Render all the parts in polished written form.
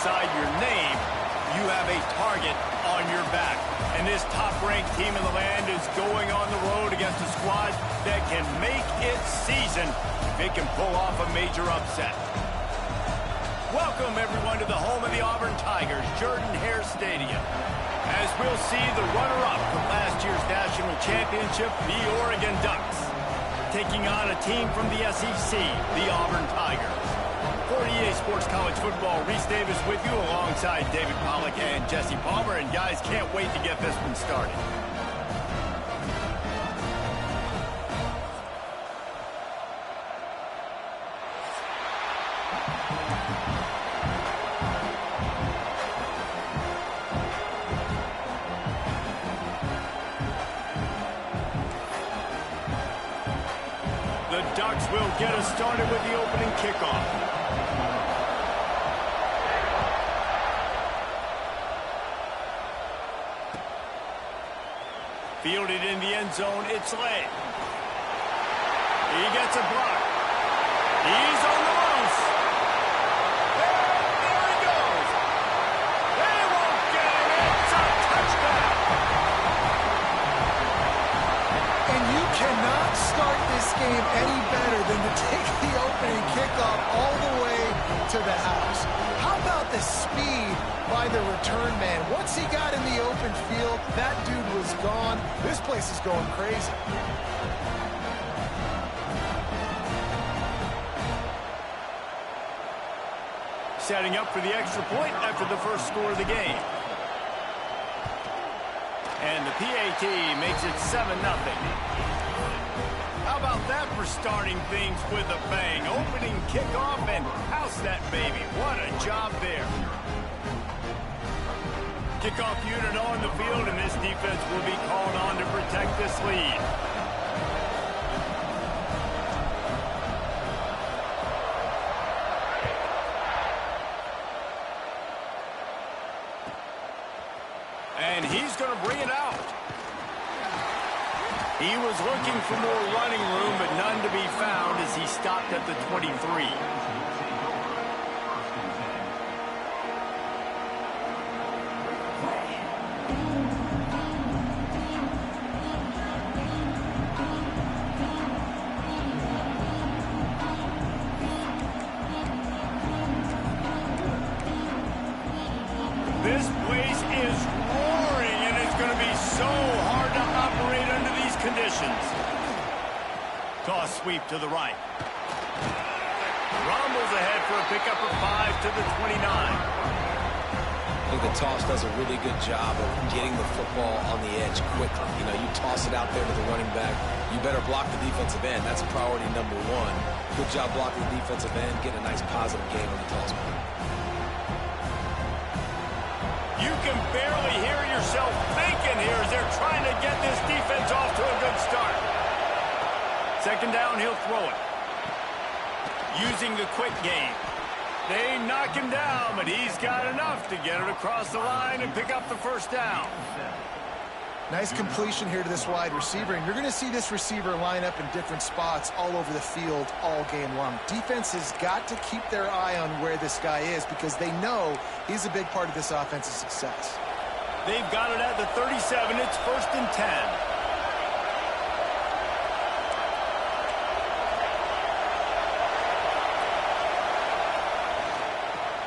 alongside your name, you have a target on your back. And this top-ranked team in the land is going on the road against a squad that can make its season if it can pull off a major upset. Welcome, everyone, to the home of the Auburn Tigers, Jordan-Hare Stadium. As we'll see the runner-up from last year's national championship, the Oregon Ducks, taking on a team from the SEC, the Auburn Tigers. For EA Sports College Football, Reese Davis with you alongside David Pollack and Jesse Palmer. And guys, can't wait to get this one started. The Ducks will get us started with the opening kickoff. Fielded in the end zone, it's Lay. He gets a block. He's on the loose. And there he goes. They won't get him. It's a touchdown. And you cannot start this game any better than to take the opening kickoff all the way to the house. How about the speed by the return man? Once he got in the open field, that dude was gone. This place is going crazy. Setting up for the extra point after the first score of the game. And the PAT makes it 7-0. How about that for starting things with a bang? Opening kickoff and house that baby. What a job there. Kickoff unit on the field, and this defense will be called on to protect this lead. And he's going to bring it out. He was looking for more running room, but none to be found as he stopped at the 23. This place is roaring, and it's going to be so hard to operate under these conditions. Toss sweep to the right. Rumbles ahead for a pickup of 5 to the 29. I think the toss does a really good job of getting the football on the edge quickly. You know, you toss it out there to the running back. You better block the defensive end. That's priority number one. Good job blocking the defensive end. Get a nice positive game on the toss point. You can barely hear yourself thinking here as they're trying to get this defense off to a good start. Second down, he'll throw it. Using the quick game. They knock him down, but he's got enough to get it across the line and pick up the first down. Nice completion here to this wide receiver, and you're going to see this receiver line up in different spots all over the field all game long. Defense has got to keep their eye on where this guy is because they know he's a big part of this offense's success. They've got it at the 37. It's 1st and 10.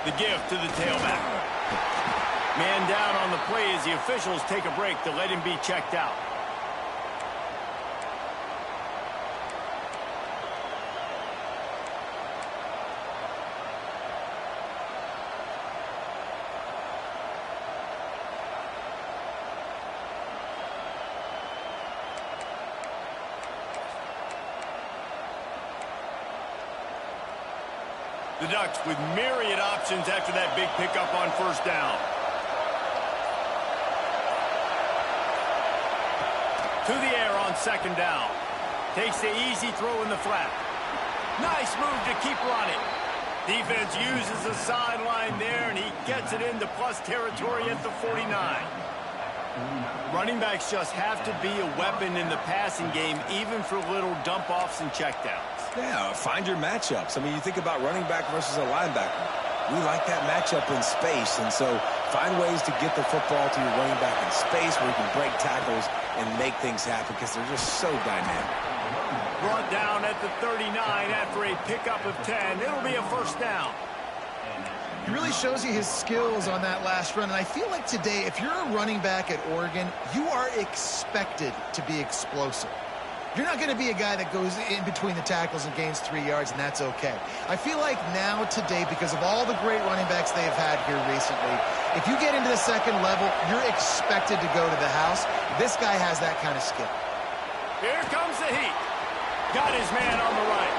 The give to the tailback. Man down on the play as the officials take a break to let him be checked out. The Ducks with myriad options after that big pickup on first down. To the air on second down. Takes the easy throw in the flat. Nice move to keep running. Defense uses the sideline there, and he gets it into plus territory at the 49. Running backs just have to be a weapon in the passing game, even for little dump-offs and checkdowns. Yeah, find your matchups. I mean, you think about running back versus a linebacker. We like that matchup in space, and so find ways to get the football to your running back in space where you can break tackles and make things happen because they're just so dynamic. Brought down at the 39 after a pickup of 10. It'll be a first down. He really shows you his skills on that last run, and I feel like today, if you're a running back at Oregon, you are expected to be explosive. You're not going to be a guy that goes in between the tackles and gains 3 yards, and that's okay. I feel like now, today, because of all the great running backs they have had here recently, if you get into the second level, you're expected to go to the house. This guy has that kind of skill. Here comes the heat. Got his man on the right.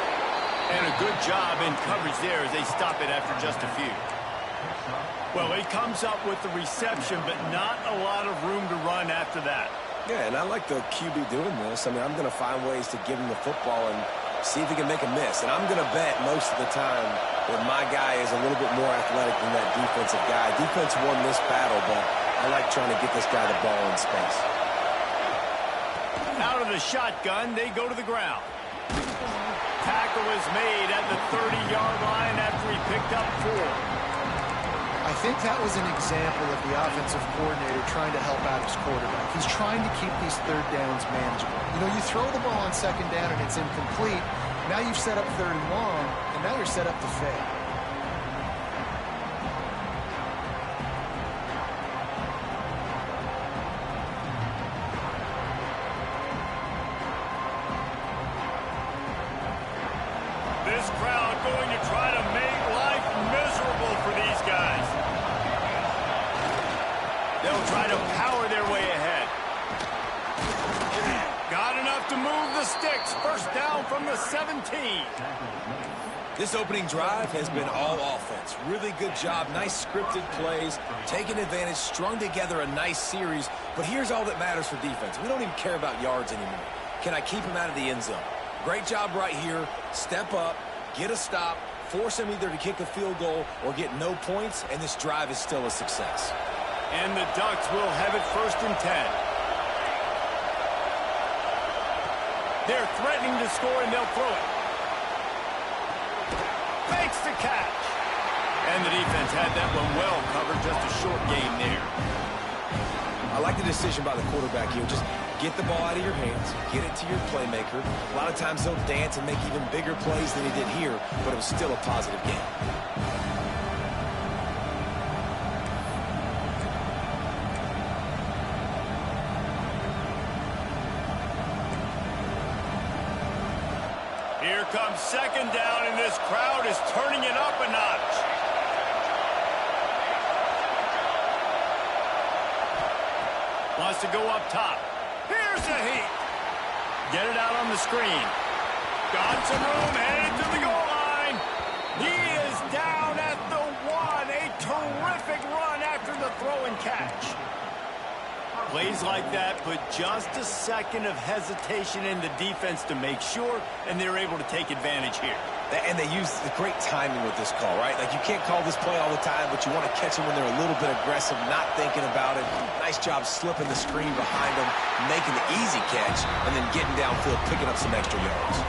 And a good job in coverage there as they stop it after just a few. Well, he comes up with the reception, but not a lot of room to run after that. Yeah, and I like the QB doing this. I mean, I'm going to find ways to give him the football and see if he can make a miss. And I'm going to bet most of the time that my guy is a little bit more athletic than that defensive guy. Defense won this battle, but I like trying to get this guy the ball in space. Out of the shotgun, they go to the ground. Tackle is made at the 30-yard line after he picked up 4. I think that was an example of the offensive coordinator trying to help out his quarterback. He's trying to keep these third downs manageable. You know, you throw the ball on second down and it's incomplete. Now you've set up third and long, and now you're set up to fail. This crowd going to try to make life miserable for these guys. They'll try to power their way ahead. Got enough to move the sticks. First down from the 17. This opening drive has been all offense. Really good job. Nice scripted plays. Taking advantage. Strung together a nice series. But here's all that matters for defense. We don't even care about yards anymore. Can I keep him out of the end zone? Great job right here. Step up. Get a stop. Force him either to kick a field goal or get no points. And this drive is still a success. And the Ducks will have it first and 10. They're threatening to score, and they'll throw it. Fakes the catch. And the defense had that one well covered. Just a short gain there. I like the decision by the quarterback here. Just get the ball out of your hands. Get it to your playmaker. A lot of times they'll dance and make even bigger plays than he did here, but it was still a positive game. Here comes second down, and this crowd is turning it up a notch. Wants to go up top. Here's the heat. Get it out on the screen. Got some room, headed to the goal line. He is down at the 1. A terrific run after the throw and catch. Plays like that put just a second of hesitation in the defense to make sure, and they're able to take advantage here. And they use the great timing with this call, right? Like, you can't call this play all the time, but you want to catch them when they're a little bit aggressive, not thinking about it. Nice job slipping the screen behind them, making the easy catch, and then getting downfield, picking up some extra yards.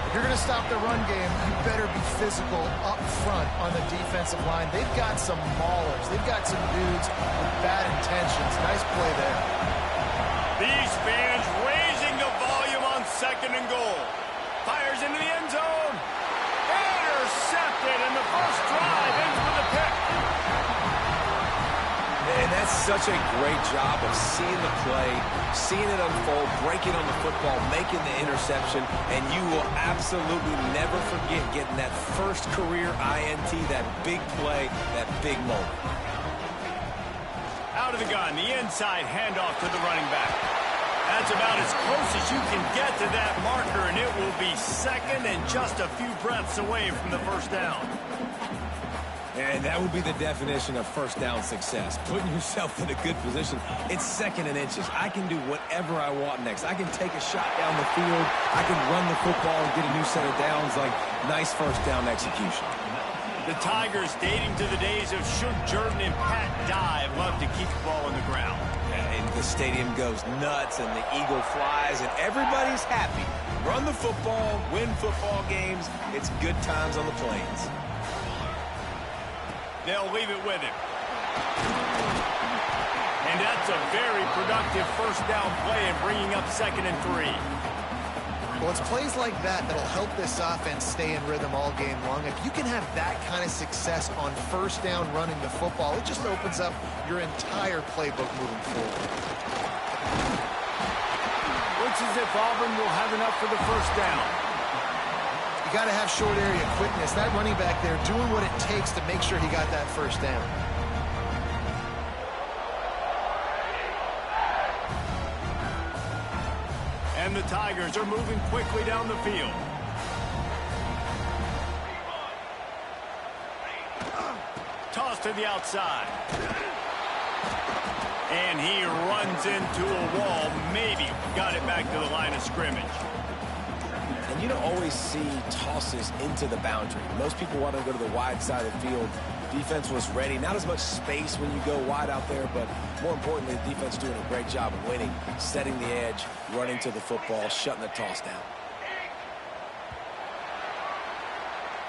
If you're going to stop the run game, you better be physical up front on the defensive line. They've got some maulers. They've got some dudes with bad intentions. Nice play there. These fans raising the volume on second and goal. Fires into the end zone. Intercepted, and the first drive ends with a pick. And that's such a great job of seeing the play, seeing it unfold, breaking on the football, making the interception, and you will absolutely never forget getting that first career INT, that big play, that big moment. Out of the gun, the inside handoff to the running back. That's about as close as you can get to that marker, and it will be second and just a few breaths away from the first down. And that would be the definition of first down success. Putting yourself in a good position. It's second and inches. I can do whatever I want next. I can take a shot down the field. I can run the football and get a new set of downs. Like, nice first down execution. The Tigers, dating to the days of Shook Jordan and Pat Dye, love to keep the ball on the ground. And the stadium goes nuts, and the eagle flies, and everybody's happy. Run the football, win football games. It's good times on the plains. They'll leave it with him. And that's a very productive first down play in bringing up 2nd and 3. Well, it's plays like that that'll help this offense stay in rhythm all game long. If you can have that kind of success on first down running the football, it just opens up your entire playbook moving forward. Looks as if Auburn will have enough for the first down. You got to have short area quickness. That running back there doing what it takes to make sure he got that first down. And the Tigers are moving quickly down the field. Toss to the outside. And he runs into a wall. Maybe got it back to the line of scrimmage. And you don't always see tosses into the boundary. Most people want to go to the wide side of the field. Defense was ready. Not as much space when you go wide out there, but more importantly, the defense doing a great job of winning, setting the edge, running to the football, shutting the toss down.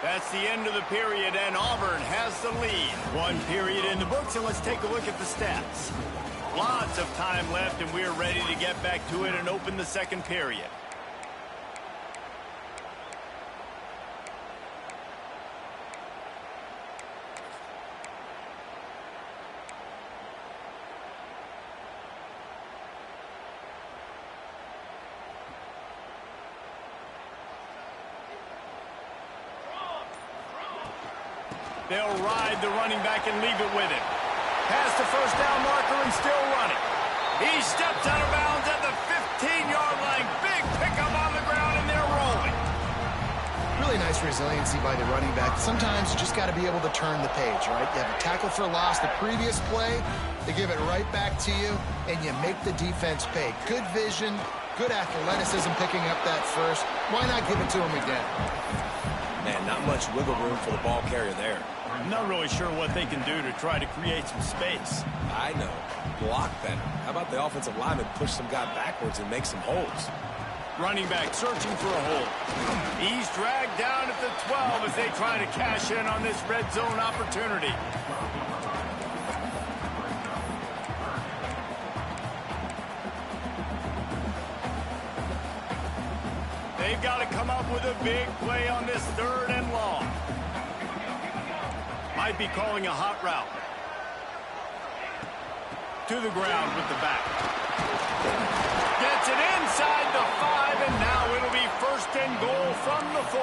That's the end of the period, and Auburn has the lead. 1 period in the books, and let's take a look at the stats. Lots of time left, and we're ready to get back to it and open the 2nd period. They'll ride the running back and leave it with him. Past the first down marker and still running. He steps out of bounds at the 15-yard line. Big pickup on the ground, and they're rolling. Really nice resiliency by the running back. Sometimes you just got to be able to turn the page, right? You have a tackle for loss the previous play. They give it right back to you, and you make the defense pay. Good vision, good athleticism picking up that first. Why not give it to him again? Man, not much wiggle room for the ball carrier there. I'm not really sure what they can do to try to create some space. I know. Block better. How about the offensive lineman push some guy backwards and make some holes? Running back searching for a hole. He's dragged down at the 12 as they try to cash in on this red zone opportunity. They've got to come up with a big play on this 3rd and long. Might be calling a hot route. To the ground with the back. Gets it inside the 5, and now it'll be 1st and goal from the 4.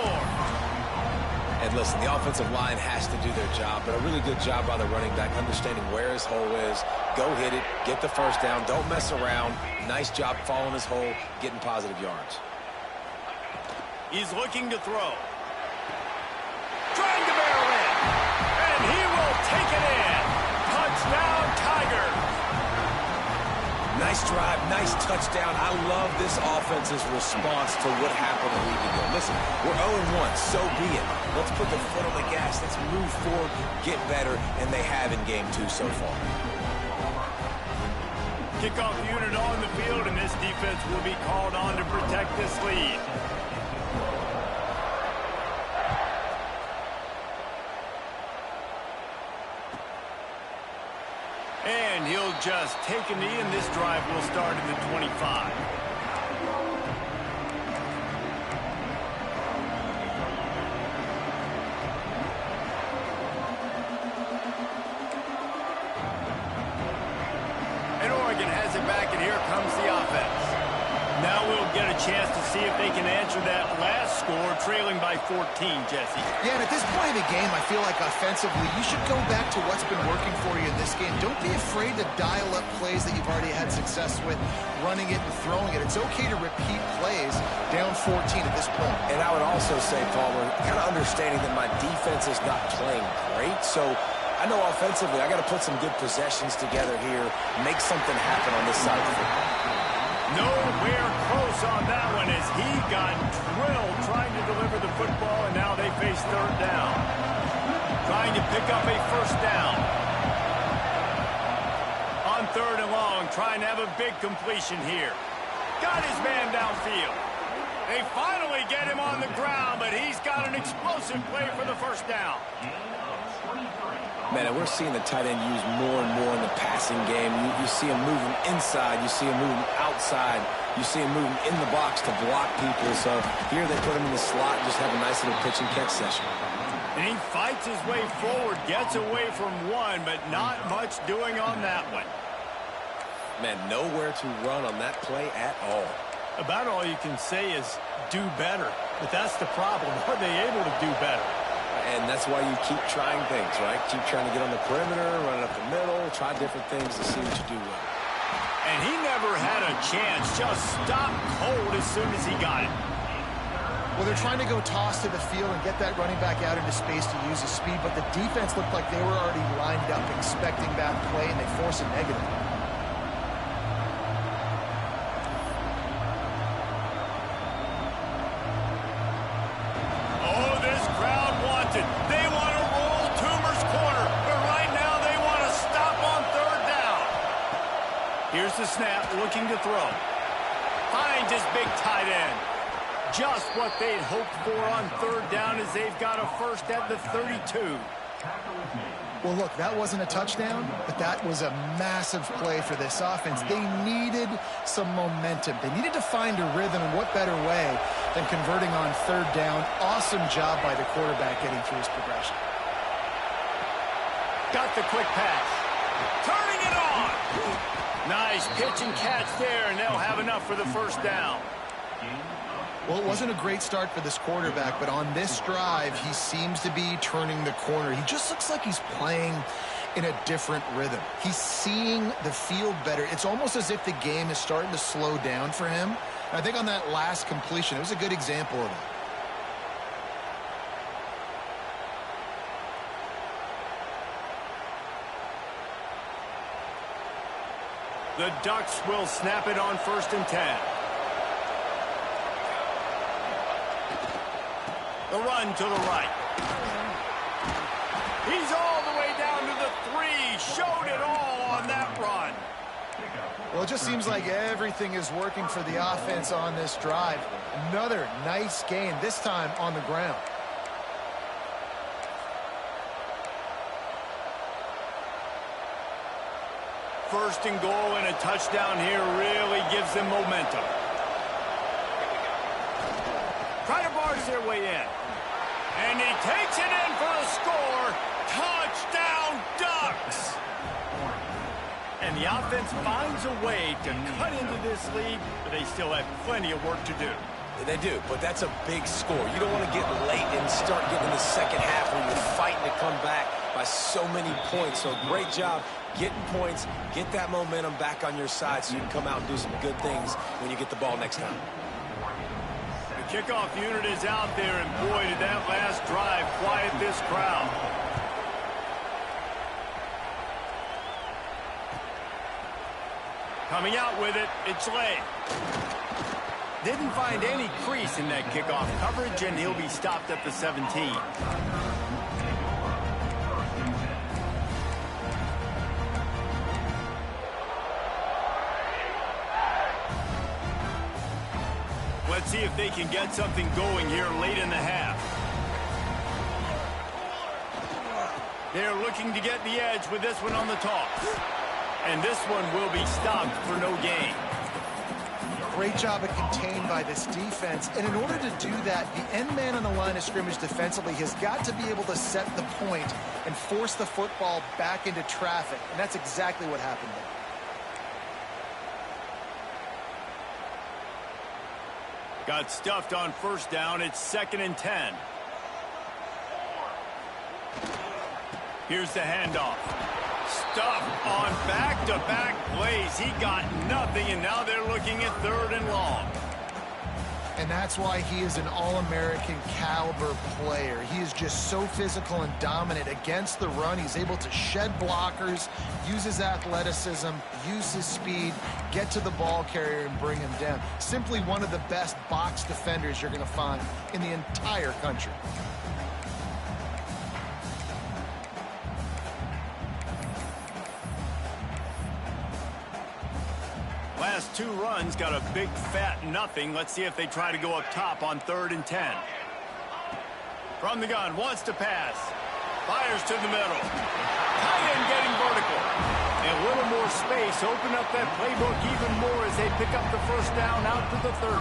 And listen, the offensive line has to do their job, but a really good job by the running back, understanding where his hole is. Go hit it, get the first down, don't mess around. Nice job following his hole, getting positive yards. He's looking to throw. Trying to barrel in. And he will take it in. Touchdown, Tigers. Nice drive, nice touchdown. I love this offense's response to what happened a week ago. Listen, we're 0-1, so be it. Let's put the foot on the gas. Let's move forward, get better, and they have in game 2 so far. Kickoff unit on the field, and this defense will be called on to protect this lead. And he'll just take a knee, and this drive will start at the 25. And Oregon has it back, and here comes the offense. Now we'll get a chance to see if they can answer that last score, trailing by 14, Jesse. Yeah, and at this point of the game, I feel like offensively, you should go back to what's been working for you in this game. Don't be afraid to dial up plays that you've already had success with, running it and throwing it. It's okay to repeat plays down 14 at this point. And I would also say, Palmer, kind of understanding that my defense is not playing great, so I know offensively I got to put some good possessions together here, make something happen on this side of the football. Nowhere close on that one as he got drilled trying to deliver the football, and now they face 3rd down. Trying to pick up a first down. On 3rd and long, trying to have a big completion here. Got his man downfield. They finally get him on the ground, but he's got an explosive play for the first down. Man, and we're seeing the tight end used more and more in the passing game. You see him moving inside. You see him moving outside. You see him moving in the box to block people. So here they put him in the slot and just have a nice little pitch and catch session. And he fights his way forward, gets away from one, but not much doing on that one. Man, nowhere to run on that play at all. About all you can say is do better. But that's the problem. Are they able to do better? And that's why you keep trying things, right? Keep trying to get on the perimeter, run it up the middle, try different things to see what you do well. And he never had a chance. Just stopped cold as soon as he got it. Well, they're trying to go toss to the field and get that running back out into space to use his speed, but the defense looked like they were already lined up expecting that play, and they force a negative. Oh, this crowd wants it. They want to roll Toomer's corner, but right now they want to stop on third down. Here's the snap, looking to throw. Finds his big tight end. Just what they'd hoped for on third down as they've got a first at the 32. Well, look, that wasn't a touchdown, but that was a massive play for this offense. They needed some momentum. They needed to find a rhythm, and what better way than converting on third down. Awesome job by the quarterback getting through his progression. Got the quick pass. Turning it on. Nice pitch and catch there, and they'll have enough for the first down. Well, it wasn't a great start for this quarterback, but on this drive, he seems to be turning the corner. He just looks like he's playing in a different rhythm. He's seeing the field better. It's almost as if the game is starting to slow down for him. And I think on that last completion, it was a good example of it. The Ducks will snap it on 1st and 10. The run to the right. He's all the way down to the 3. Showed it all on that run. Well, it just seems like everything is working for the offense on this drive. Another nice gain, this time on the ground. First and goal and a touchdown here really gives them momentum. Try to barge their way in. And he takes it in for the score. Touchdown, Ducks! And the offense finds a way to cut into this lead, but they still have plenty of work to do. They do, but that's a big score. You don't want to get late and start getting the second half when you're fighting to come back by so many points. So great job getting points, get that momentum back on your side so you can come out and do some good things when you get the ball next time. The kickoff unit is out there, and boy, did that last drive quiet this crowd. Coming out with it, it's Lay. Didn't find any crease in that kickoff coverage, and he'll be stopped at the 17. Let's see if they can get something going here late in the half. They're looking to get the edge with this one on the toss. And this one will be stopped for no gain. Great job of contained by this defense. And in order to do that, the end man on the line of scrimmage defensively has got to be able to set the point and force the football back into traffic. And that's exactly what happened there. Got stuffed on first down. It's 2nd and 10. Here's the handoff. Stuffed on back-to-back plays. He got nothing, and now they're looking at 3rd and long. And that's why he is an All-American caliber player. He is just so physical and dominant against the run. He's able to shed blockers, use his athleticism, use his speed, get to the ball carrier and bring him down. Simply one of the best box defenders you're going to find in the entire country. Last 2 runs got a big fat nothing. Let's see if they try to go up top on 3rd and 10. From the gun, wants to pass. Fires to the middle. Ducks open up that playbook even more as they pick up the first down out to the 30.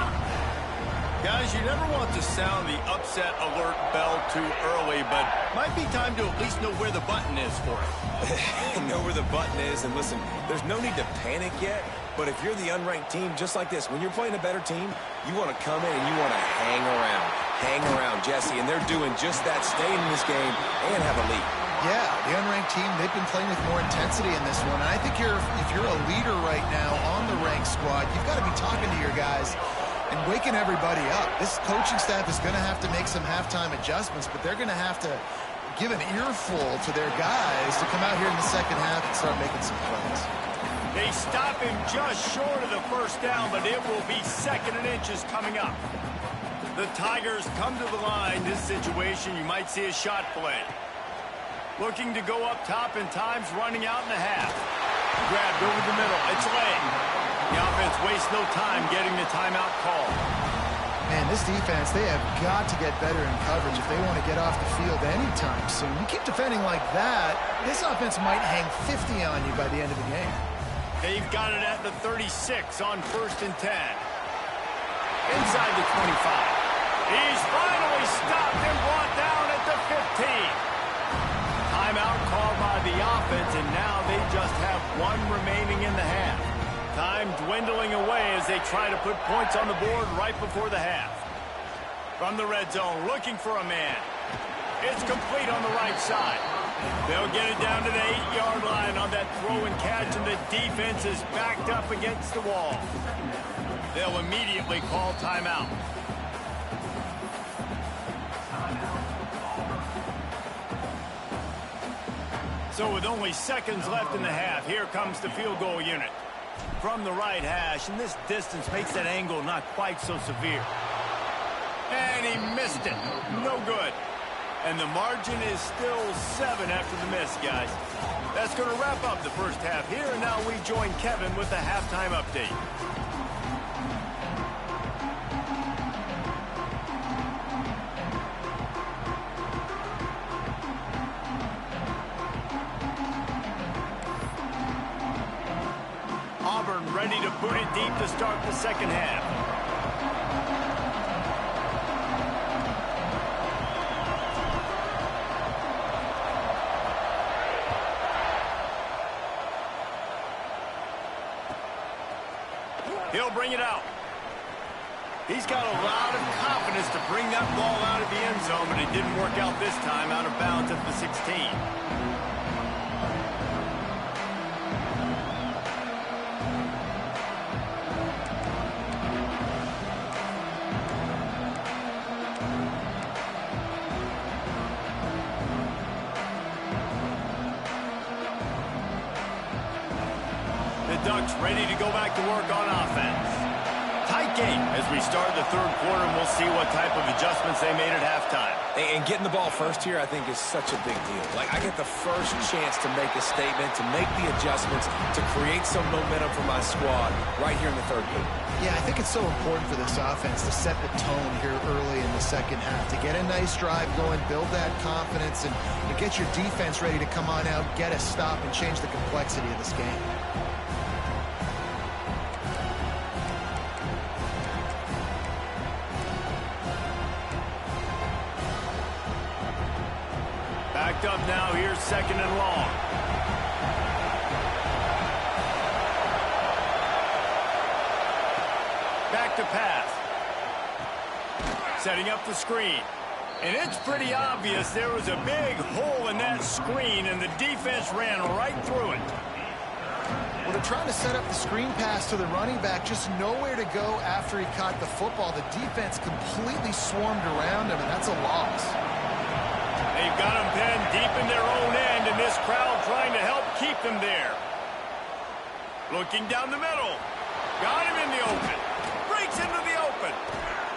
Guys, you never want to sound the upset alert bell too early, but might be time to at least know where the button is for it. Know where the button is, and listen, there's no need to panic yet, but if you're the unranked team, just like this, when you're playing a better team, you want to come in and you want to hang around, Jesse, and they're doing just that, staying in this game and have a lead. Yeah, the unranked team, they've been playing with more intensity in this one, and I think if you're a leader right now on the ranked squad, you've got to be talking to your guys and waking everybody up. This coaching staff is going to have to make some halftime adjustments, but they're going to have to give an earful to their guys to come out here in the second half and start making some plays. They stop him just short of the first down, but it will be 2nd and inches coming up. The Tigers come to the line. This situation, you might see a shot play. Looking to go up top, and time's running out in the half. Grabbed over the middle. It's late. The offense wastes no time getting the timeout call. Man, this defense, they have got to get better in coverage if they want to get off the field anytime soon. You keep defending like that, this offense might hang 50 on you by the end of the game. They've got it at the 36 on 1st and 10. Inside the 25. He's finally stopped and brought down at the 15. Timeout called by the offense, and now they just have one remaining in the half. Time dwindling away as they try to put points on the board right before the half. From the red zone, looking for a man. It's complete on the right side. They'll get it down to the 8-yard line on that throw and catch, and the defense is backed up against the wall. They'll immediately call timeout. So with only seconds left in the half, here comes the field goal unit. From the right hash, and this distance makes that angle not quite so severe. And he missed it. No good. And the margin is still 7 after the miss, guys. That's going to wrap up the first half here, and now we join Kevin with the halftime update. Auburn ready to put it deep to start the second half. He'll bring it out. He's got a lot of confidence to bring that ball out of the end zone, but it didn't work out this time, out of bounds at the 16. Ducks ready to go back to work on offense. Tight game as we start the third quarter, and we'll see what type of adjustments they made at halftime. And getting the ball first here, I think, is such a big deal. Like, I get the first chance to make a statement, to make the adjustments, to create some momentum for my squad right here in the third quarter. Yeah, I think it's so important for this offense to set the tone here early in the second half, to get a nice drive going, build that confidence, and get your defense ready to come on out, get a stop, and change the complexity of this game. Backed up now, here's 2nd and long. Back to pass. Setting up the screen. And it's pretty obvious there was a big hole in that screen, and the defense ran right through it. Well, they're trying to set up the screen pass to the running back, just nowhere to go after he caught the football. The defense completely swarmed around him, and that's a loss. They've got him pinned deep in their own end, and this crowd trying to help keep them there. Looking down the middle. Got him in the open. Breaks into the open.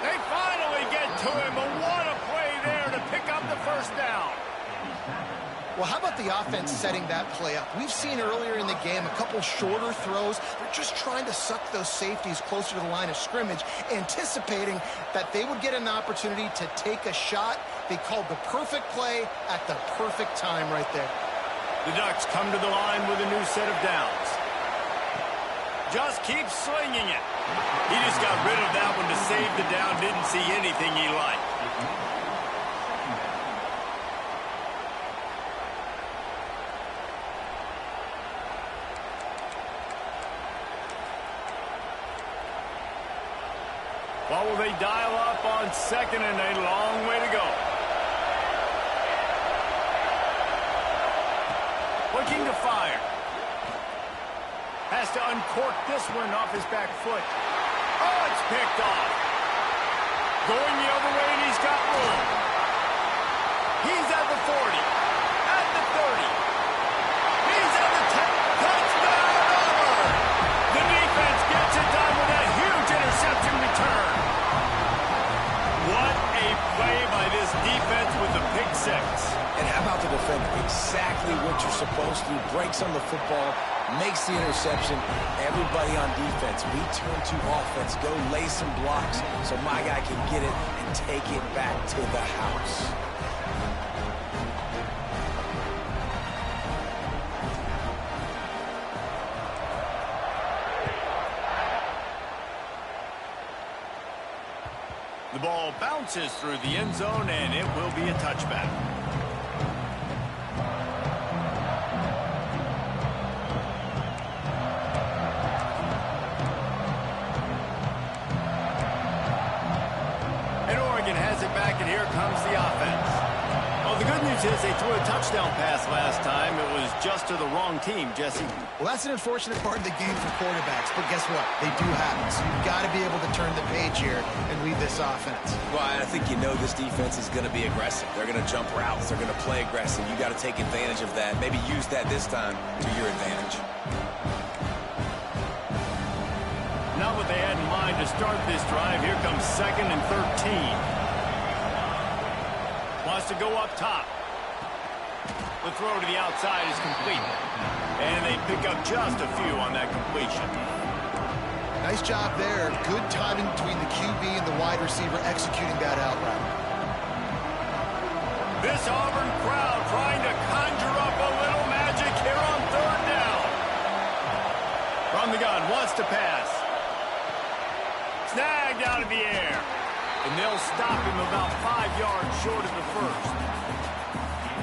They finally get to him, but what a play there to pick up the first down. Well, how about the offense setting that play up? We've seen earlier in the game a couple shorter throws. They're just trying to suck those safeties closer to the line of scrimmage, anticipating that they would get an opportunity to take a shot. They called the perfect play at the perfect time right there. The Ducks come to the line with a new set of downs. Just keeps slinging it. He just got rid of that one to save the down. Didn't see anything he liked. What will they dial up on second and a long way to go? Looking to fire. Has to uncork this one off his back foot. Oh, it's picked off. Going the other way, and he's got room. He's at the 40. At the 30. He's at the 10. Touchdown, Auburn! The defense gets it done with that huge interception return. What a play by this defense with the pick six. And how about the defender? Exactly what you're supposed to do. Breaks on the football, makes the interception. Everybody on defense, we turn to offense. Go lay some blocks so my guy can get it and take it back to the house. The ball bounces through the end zone, and it will be a touchback. And Oregon has it back, and here comes the offense. Well, the good news is they threw a touchdown pass last time. It was just to the wrong team, Jesse. Well, that's an unfortunate part of the game for quarterbacks, but guess what? They do happen. So you've got to be able to turn the page here and lead this offense. Well, I think you know this defense is going to be aggressive. They're going to jump routes. They're going to play aggressive. You got to take advantage of that. Maybe use that this time to your advantage. Not what they had in mind to start this drive. Here comes second and 13. Wants to go up top. The throw to the outside is complete. And they pick up just a few on that completion. Nice job there. Good timing between the QB and the wide receiver executing that out route. This Auburn crowd trying to conjure up a little magic here on third down. From the gun, wants to pass. Snagged out of the air. And they'll stop him about 5 yards short of the first.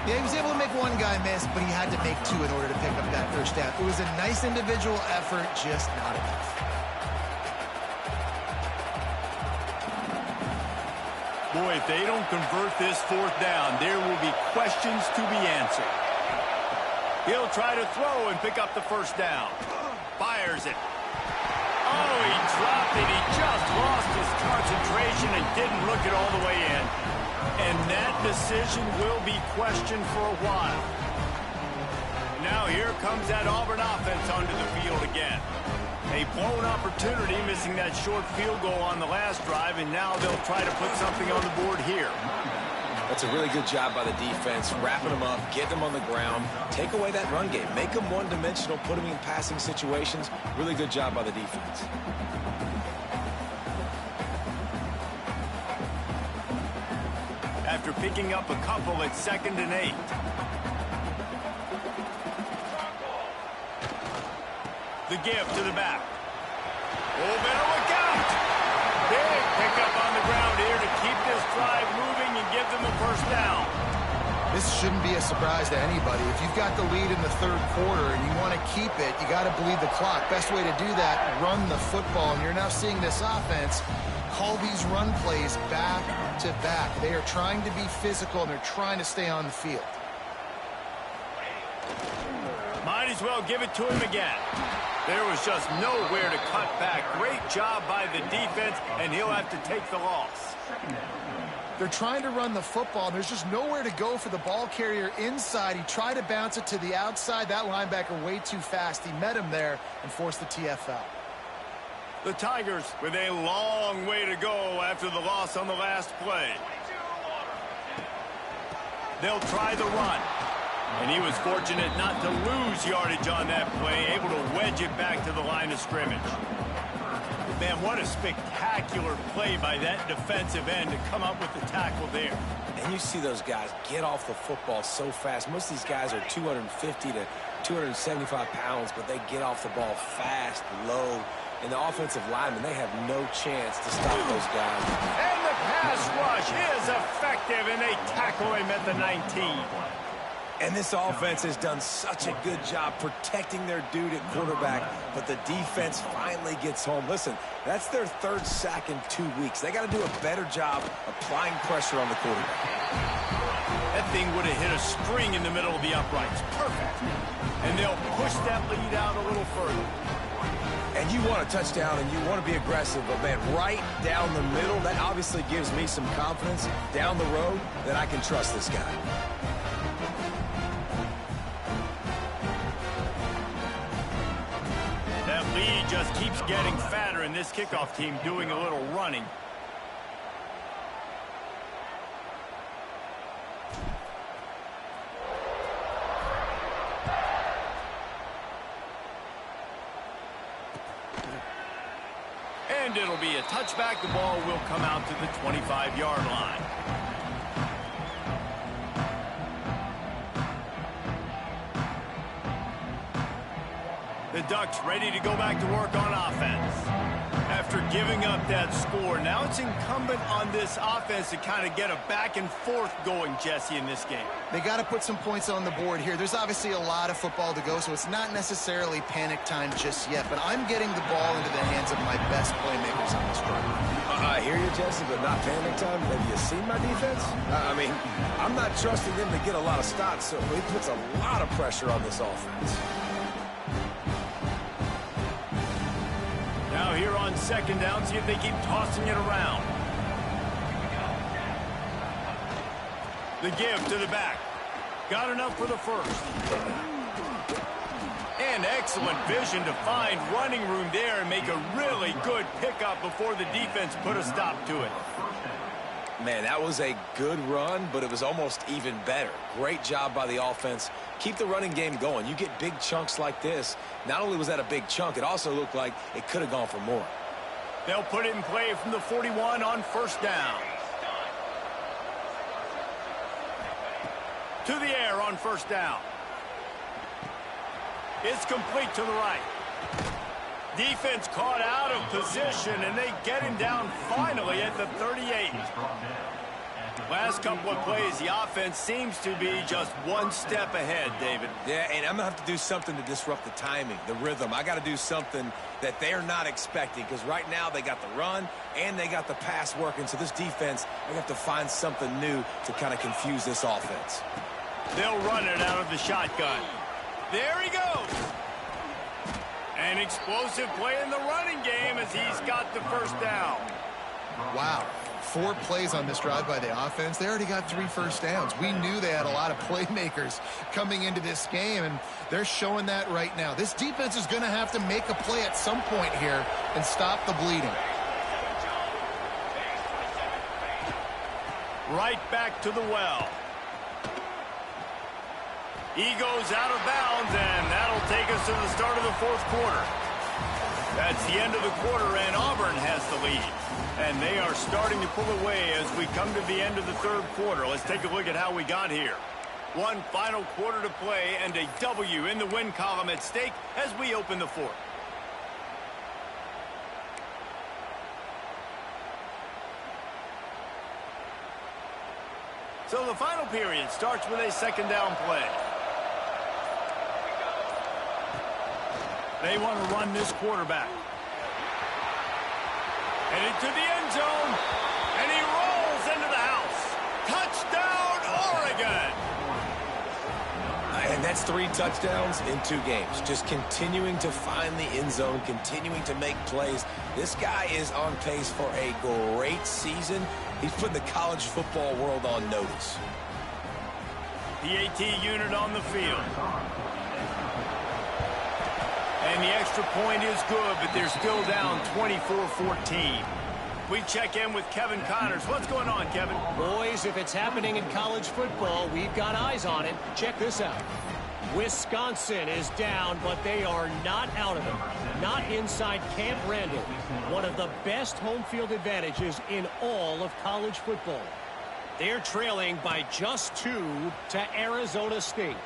Yeah, he was able to make one guy miss, but he had to make two in order to pick up that first down. It was a nice individual effort, just not enough. Boy, if they don't convert this fourth down, there will be questions to be answered. He'll try to throw and pick up the first down. Fires it. Oh, he dropped it. He just lost his concentration and didn't look it all the way in. And that decision will be questioned for a while. Now here comes that Auburn offense onto the field again. A blown opportunity, missing that short field goal on the last drive, and now they'll try to put something on the board here. That's a really good job by the defense, wrapping them up, getting them on the ground, take away that run game, make them one-dimensional, put them in passing situations. Really good job by the defense. After picking up a couple at 2nd and 8. The give to the back. Oh, better look out! Big pickup on the ground here to keep this drive moving and give them a first down. This shouldn't be a surprise to anybody. If you've got the lead in the third quarter and you want to keep it, you got to bleed the clock. Best way to do that, run the football. And you're now seeing this offense call these run plays back to back. They are trying to be physical, and they're trying to stay on the field. Might as well give it to him again. There was just nowhere to cut back. Great job by the defense, and he'll have to take the loss. They're trying to run the football. There's just nowhere to go for the ball carrier inside. He tried to bounce it to the outside. That linebacker way too fast. He met him there and forced the TFL. The Tigers with a long way to go after the loss on the last play. They'll try the run. And he was fortunate not to lose yardage on that play, able to wedge it back to the line of scrimmage. Man, what a spectacular play by that defensive end to come up with the tackle there. And you see those guys get off the football so fast. Most of these guys are 250 to 275 pounds, but they get off the ball fast, low, and the offensive linemen, they have no chance to stop those guys. And the pass rush is effective, and they tackle him at the 19. And this offense has done such a good job protecting their dude at quarterback, but the defense finally gets home. Listen, that's their third sack in 2 weeks. They got to do a better job applying pressure on the quarterback. That thing would have hit a string in the middle of the uprights. Perfect. And they'll push that lead out a little further. And you want a touchdown and you want to be aggressive, but man, right down the middle, that obviously gives me some confidence down the road that I can trust this guy. That lead just keeps getting fatter, and this kickoff team doing a little running. And it'll be a touchback. The ball will come out to the 25-yard line. The Ducks ready to go back to work on offense. After giving up that score, now it's incumbent on this offense to kind of get a back and forth going, Jesse, in this game. They got to put some points on the board here. There's obviously a lot of football to go, so it's not necessarily panic time just yet, but I'm getting the ball into the hands of my best playmakers on this drive. I hear you, Jesse, but not panic time. Have you seen my defense? I mean, I'm not trusting them to get a lot of stops, so it puts a lot of pressure on this offense. Now here on second down, see if they keep tossing it around. The give to the back. Got enough for the first. And excellent vision to find running room there and make a really good pickup before the defense put a stop to it. Man, that was a good run, but it was almost even better. Great job by the offense. Keep the running game going. You get big chunks like this. Not only was that a big chunk, it also looked like it could have gone for more. They'll put it in play from the 41 on first down. To the air on first down. It's complete to the right. Defense caught out of position, and they get him down finally at the 38. Last couple of plays, the offense seems to be just one step ahead, David. Yeah, and I'm going to have to do something to disrupt the timing, the rhythm. I got to do something that they're not expecting, because right now they got the run and they got the pass working. So this defense, they have to find something new to kind of confuse this offense. They'll run it out of the shotgun. There he goes. An explosive play in the running game as he's got the first down. Wow. 4 plays on this drive by the offense. They already got 3 first downs. We knew they had a lot of playmakers coming into this game, and they're showing that right now. This defense is going to have to make a play at some point here and stop the bleeding. Right back to the well. He goes out of bounds, and that'll take us to the start of the fourth quarter. That's the end of the quarter, and Auburn has the lead. And they are starting to pull away as we come to the end of the third quarter. Let's take a look at how we got here. One final quarter to play, and a W in the win column at stake as we open the fourth. So the final period starts with a second down play. They want to run this quarterback. And into the end zone. And he rolls into the house. Touchdown, Oregon! And that's 3 touchdowns in 2 games. Just continuing to find the end zone, continuing to make plays. This guy is on pace for a great season. He's putting the college football world on notice. PAT unit on the field. And the extra point is good, but they're still down 24-14. We check in with Kevin Connors. What's going on, Kevin? Boys, if it's happening in college football, we've got eyes on it. Check this out. Wisconsin is down, but they are not out of it. Not inside Camp Randall. One of the best home field advantages in all of college football. They're trailing by just 2 to Arizona State.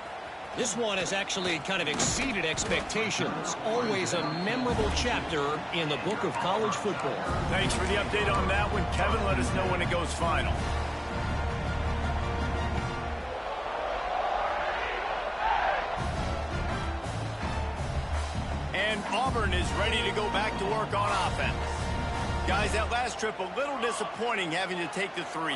This one has actually kind of exceeded expectations. Always a memorable chapter in the book of college football. Thanks for the update on that one, Kevin. Let us know when it goes final. And Auburn is ready to go back to work on offense. Guys, that last trip, a little disappointing having to take the 3.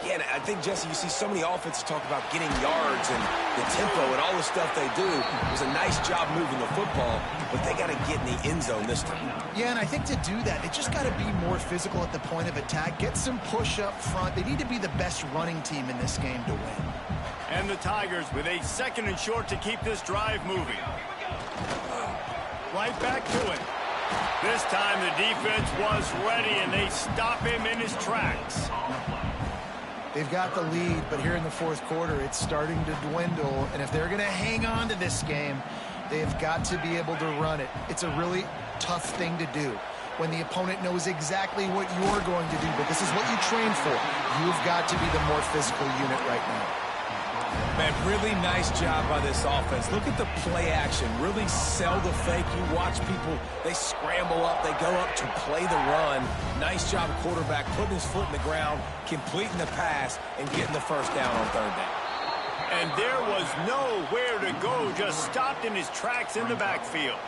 Yeah, and I think, Jesse, you see so many offenses talk about getting yards and the tempo and all the stuff they do. It was a nice job moving the football, but they got to get in the end zone this time. Yeah, and I think to do that, they just got to be more physical at the point of attack, get some push up front. They need to be the best running team in this game to win. And the Tigers with a 2nd and short to keep this drive moving. Right back to it. This time the defense was ready, and they stop him in his tracks. They've got the lead, but here in the 4th quarter, it's starting to dwindle. And if they're going to hang on to this game, they've got to be able to run it. It's a really tough thing to do when the opponent knows exactly what you're going to do, but this is what you train for. You've got to be the more physical unit right now. Man, really nice job by this offense. Look at the play action. Really sell the fake. You watch people, they scramble up, they go up to play the run. Nice job, quarterback, putting his foot in the ground, completing the pass, and getting the first down on 3rd down. And there was nowhere to go, just stopped in his tracks in the backfield.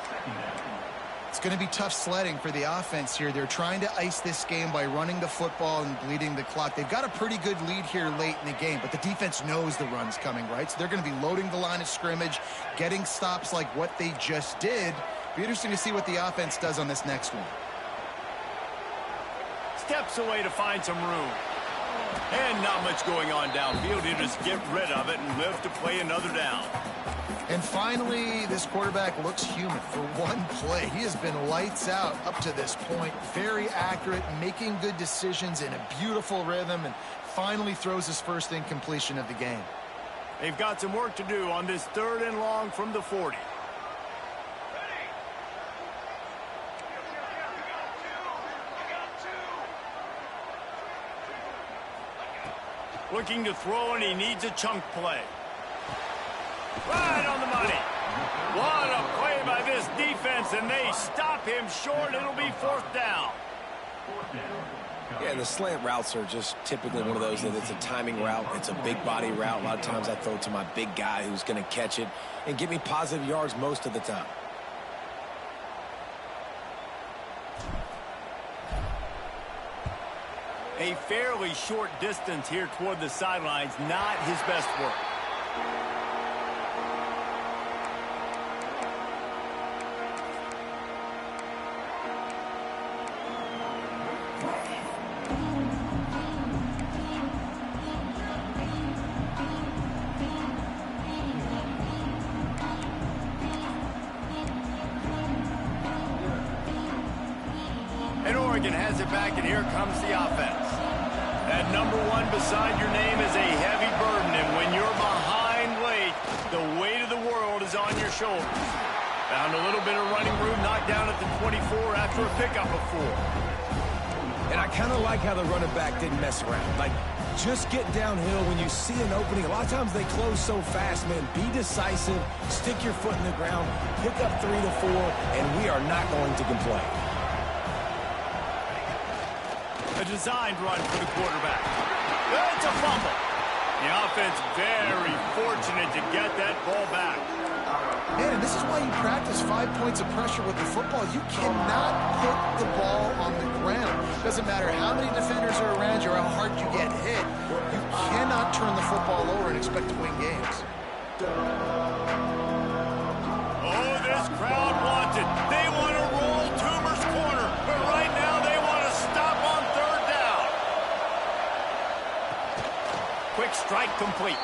It's going to be tough sledding for the offense here. They're trying to ice this game by running the football and bleeding the clock. They've got a pretty good lead here late in the game, but the defense knows the run's coming, right? So they're going to be loading the line of scrimmage, getting stops like what they just did. Be interesting to see what the offense does on this next one. Steps away to find some room. And not much going on downfield. He'll just get rid of it and live to play another down. And finally, this quarterback looks human for one play. He has been lights out up to this point. Very accurate, making good decisions in a beautiful rhythm, and finally throws his first incompletion of the game. They've got some work to do on this 3rd and long from the 40. Looking to throw, and he needs a chunk play. Right on the money. What a play by this defense, and they stop him short. It'll be 4th down. Yeah, the slant routes are just typically one of those that it's a timing route. It's a big body route. A lot of times I throw it to my big guy who's going to catch it and give me positive yards most of the time. A fairly short distance here toward the sidelines, not his best work. And Oregon has it back, and here comes the offense. That number 1 beside your name is a heavy burden, and when you're behind late, the weight of the world is on your shoulders. Found a little bit of running room, knocked down at the 24 after a pickup of 4. And I kind of like how the running back didn't mess around. Like, just get downhill when you see an opening. A lot of times they close so fast, man. Be decisive, stick your foot in the ground, pick up 3 to 4, and we are not going to complain. A designed run for the quarterback. It's a fumble. The offense very fortunate to get that ball back. Man, and this is why you practice 5 points of pressure with the football. You cannot put the ball on the ground. Doesn't matter how many defenders are around you or how hard you get hit. You cannot turn the football over and expect to win games. Oh, this crowd wants it. They want to roll Toomer's corner, but right now they want to stop on 3rd down. Quick strike complete.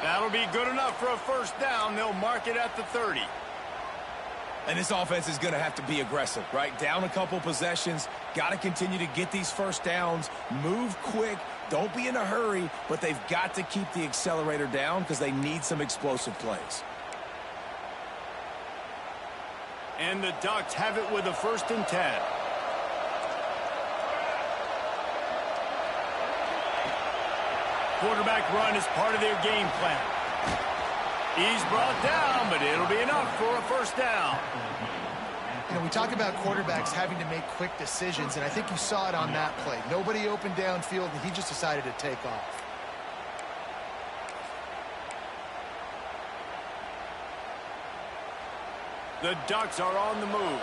That'll be good enough for a 1st down. They'll mark it at the 30. And this offense is going to have to be aggressive, right? Down a couple possessions, got to continue to get these 1st downs, move quick, don't be in a hurry, but they've got to keep the accelerator down because they need some explosive plays. And the Ducks have it with a 1st and 10. Quarterback run is part of their game plan. He's brought down, but it'll be enough for a first down. You know, we talk about quarterbacks having to make quick decisions, and I think you saw it on that play. Nobody opened downfield, and he just decided to take off. The Ducks are on the move.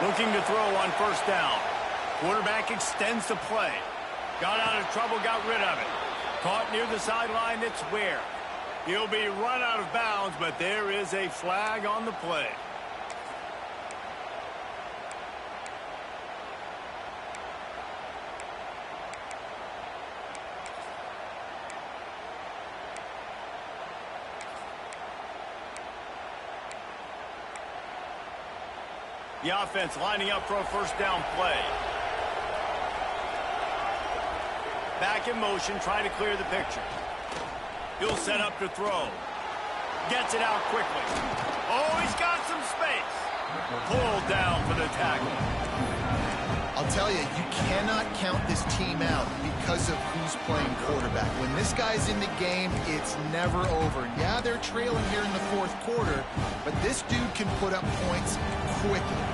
Looking to throw on first down. Quarterback extends the play. Got out of trouble, got rid of it. Caught near the sideline, it's Ware. He'll be run out of bounds, but there is a flag on the play. The offense lining up for a first down play. Back in motion, trying to clear the picture. He'll set up to throw. Gets it out quickly. Oh, he's got some space. Pulled down for the tackle. I'll tell you, you cannot count this team out because of who's playing quarterback. When this guy's in the game, it's never over. Yeah, they're trailing here in the fourth quarter, but this dude can put up points quickly.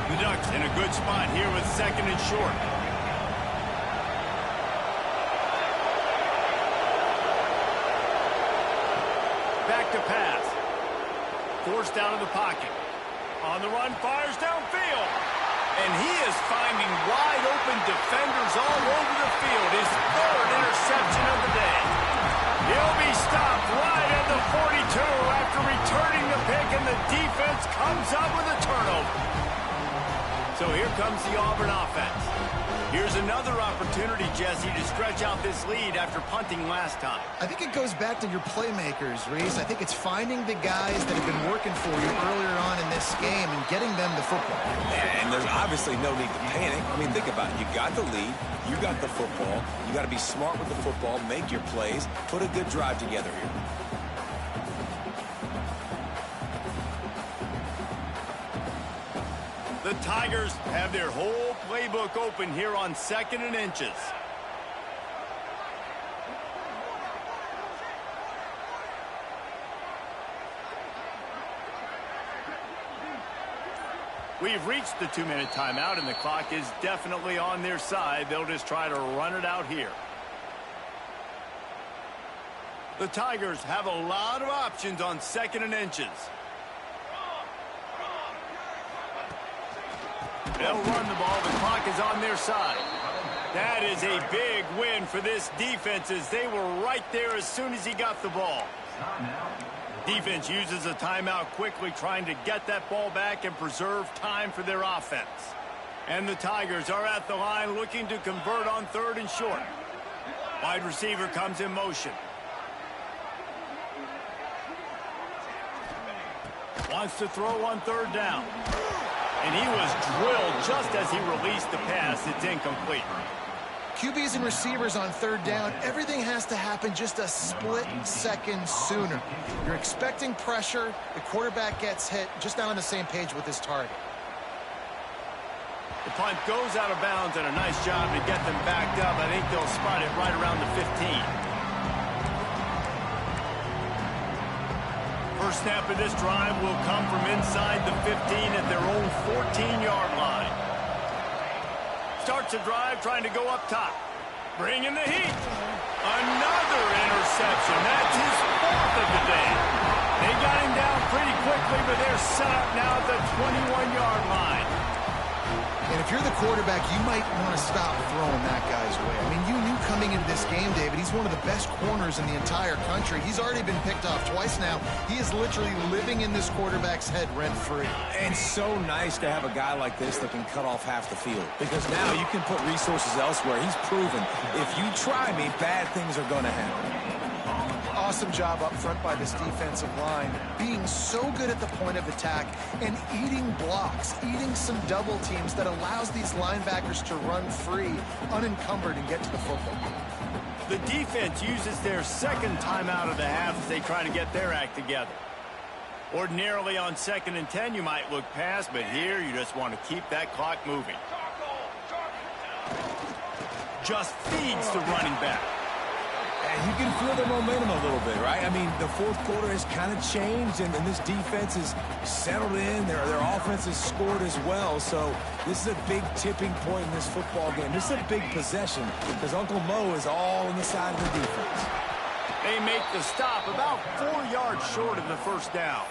The Ducks in a good spot here with second and short. Back to pass. Forced out of the pocket. On the run, fires downfield. And he is finding wide open defenders all over the field. His third interception of the day. He'll be stopped right at the 42 after returning the pick, and the defense comes up with a turnover. So here comes the Auburn offense. Here's another opportunity, Jesse, to stretch out this lead after punting last time. I think it goes back to your playmakers, Reese. I think it's finding the guys that have been working for you earlier on in this game and getting them the football. And there's obviously no need to panic. I mean, think about it. You got the lead. You got the football. You got to be smart with the football, make your plays, put a good drive together here. The Tigers have their whole playbook open here on second and inches. We've reached the 2-minute timeout, and the clock is definitely on their side. They'll just try to run it out here. The Tigers have a lot of options on second and inches. They'll run the ball. The clock is on their side. That is a big win for this defense, as they were right there as soon as he got the ball. Defense uses a timeout quickly, trying to get that ball back and preserve time for their offense. And the Tigers are at the line looking to convert on third and short. Wide receiver comes in motion. Wants to throw on third down. And he was drilled just as he released the pass. It's incomplete. QBs and receivers on third down, everything has to happen just a split second sooner. You're expecting pressure. The quarterback gets hit, just not on the same page with his target. The punt goes out of bounds, and a nice job to get them backed up. I think they'll spot it right around the 15. First snap of this drive will come from inside the 15 at their own 14-yard line. Starts a drive trying to go up top. Bringing the heat. Another interception. That's his fourth of the day. They got him down pretty quickly, but they're set up now at the 21-yard line. And if you're the quarterback, you might want to stop throwing that guy's way. I mean, you knew coming into this game, David, he's one of the best corners in the entire country. He's already been picked off twice now. He is literally living in this quarterback's head rent-free. And so nice to have a guy like this that can cut off half the field, because now you can put resources elsewhere. He's proven if you try me, bad things are going to happen. Awesome job up front by this defensive line, being so good at the point of attack and eating blocks, eating some double teams that allows these linebackers to run free, unencumbered, and get to the football. The defense uses their second timeout of the half as they try to get their act together. Ordinarily on 2nd and 10, you might look past, but here you just want to keep that clock moving. Just feeds the running back. And you can feel the momentum a little bit, right? I mean, the fourth quarter has kind of changed, and this defense is settled in. Their offense has scored as well. So this is a big tipping point in this football game. This is a big possession because Uncle Mo is all on the side of the defense. They make the stop about 4 yards short of the first down.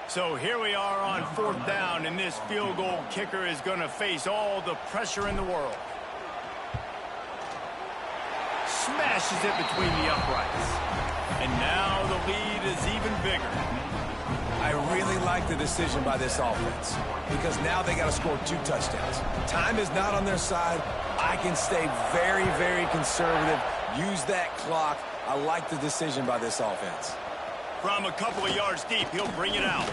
So here we are on fourth down, and this field goal kicker is going to face all the pressure in the world. Smashes it between the uprights. And now the lead is even bigger. I really like the decision by this offense because now they got to score 2 touchdowns. Time is not on their side. I can stay very, very conservative. Use that clock. I like the decision by this offense. From a couple of yards deep, he'll bring it out.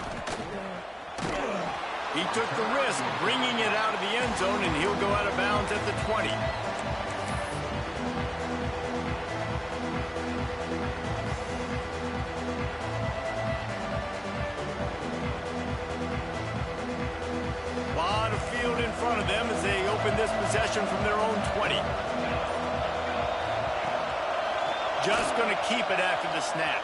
He took the risk bringing it out of the end zone, and he'll go out of bounds at the 20. Lot of field in front of them as they open this possession from their own 20. Just going to keep it after the snap.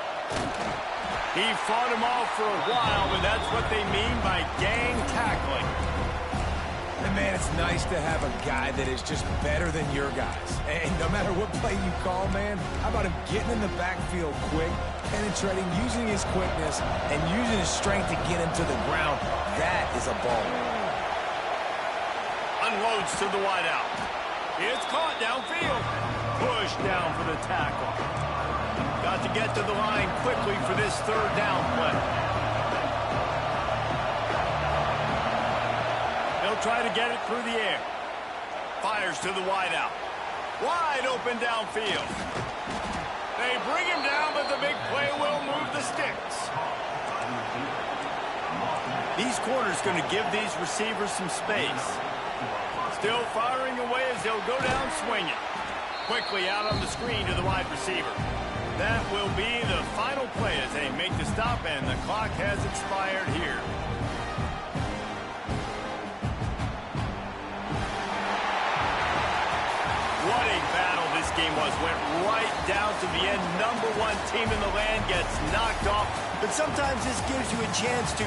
He fought him off for a while, but that's what they mean by gang tackling. And, man, it's nice to have a guy that is just better than your guys. And no matter what play you call, man, how about him getting in the backfield quick, penetrating, using his quickness, and using his strength to get him to the ground. That is a ball. Unloads to the wideout. It's caught downfield. Pushed down for the tackle. Got to get to the line quickly for this third down play. They'll try to get it through the air. Fires to the wideout. Wide open downfield. They bring him down, but the big play will move the sticks. These corners going to give these receivers some space. Still firing away as they'll go down swinging. Quickly out on the screen to the wide receiver. That will be the final play as they make the stop, and the clock has expired here. What a battle this game was. Went right down to the end. #1 team in the land gets knocked off, but sometimes this gives you a chance to